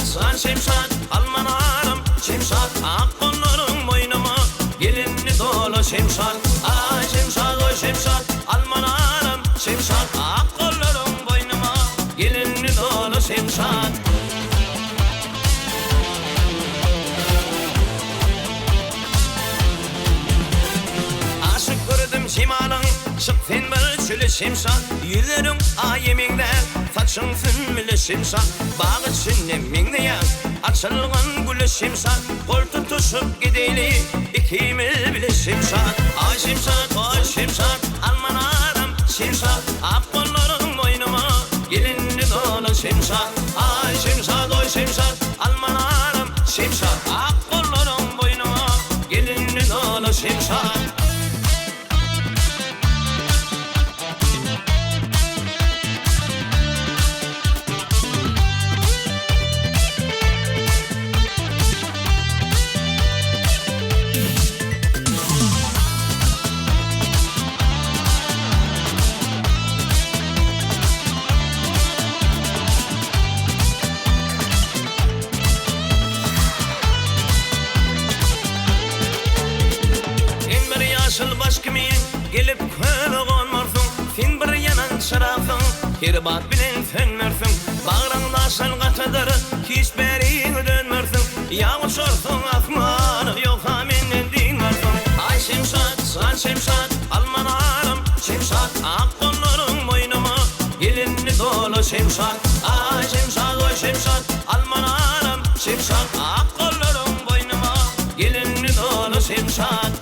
san şimşat, almanarım şimşat, ak kollarım boynuma, gelinli dolu şimşat. Ay şimşat, oy şimşat, almanarım şimşat, ak kollarım boynuma, gelinli dolu şimşat. Aşık gördüm şimalın, çıktın bir çülü şimşat, yüzlerin ayemingden, saçın sünmülü şimşat, bağı içinde mingdeyen, açılgan gülü şimşat, kol tutuşup gideyli, ikimiz bile şimşat. Ay şimşat, oy şimşat, almanarım şimşat, ak kollarım boynuma, gelinli dolu şimşat. Ay şimşat, oy şimşat, almanarım şimşat, ak kollarım boynuma, gelinli dolu şimşat. Yaşıl baş kimin gelip köle konmarsın, sen bir yanan şarafın, hirbat bilen sönmersin, bağrında aşal katıdır, hiç beri dönmersin, yağışırsın asmanı, yoksa menden dinlersin. Ay şimşat, san şimşat, almanarım şimşat, ak kollarım boynuma, gelinli dolu şimşat. Ay şimşat, oy şimşat, almanarım şimşat, ak kollarım boynuma, gelinli dolu şimşat.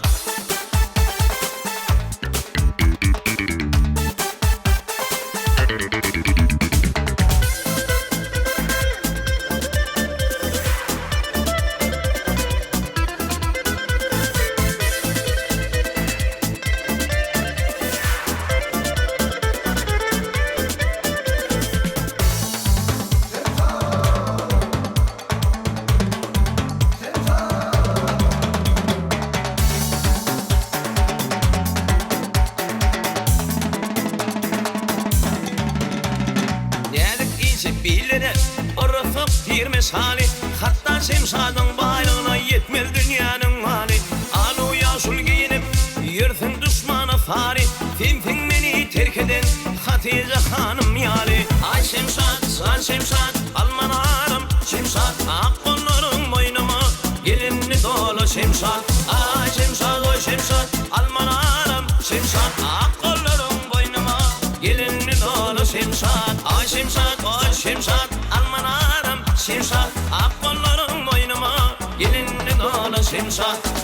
Bilene orasıp girmez hali, hatta şimşadın bayrağına yetmez dünyanın mali. Alu yaşul giyinip yırsın düşmanı fari, sen beni terk eden Hatice hanım yali. Ay şimşat, san şimşat, almanarım şimşat, ak kollarım boynuma, gelinli dolu şimşat. Ay şimşat, oy şimşat, almanarım şimşat, ak kollarım boynuma, gelinli dolu şimşat. Ay şimşat, oy şimşat, almanarım şimşat, ak kollarım boynuma, gelinli dolu şimşat.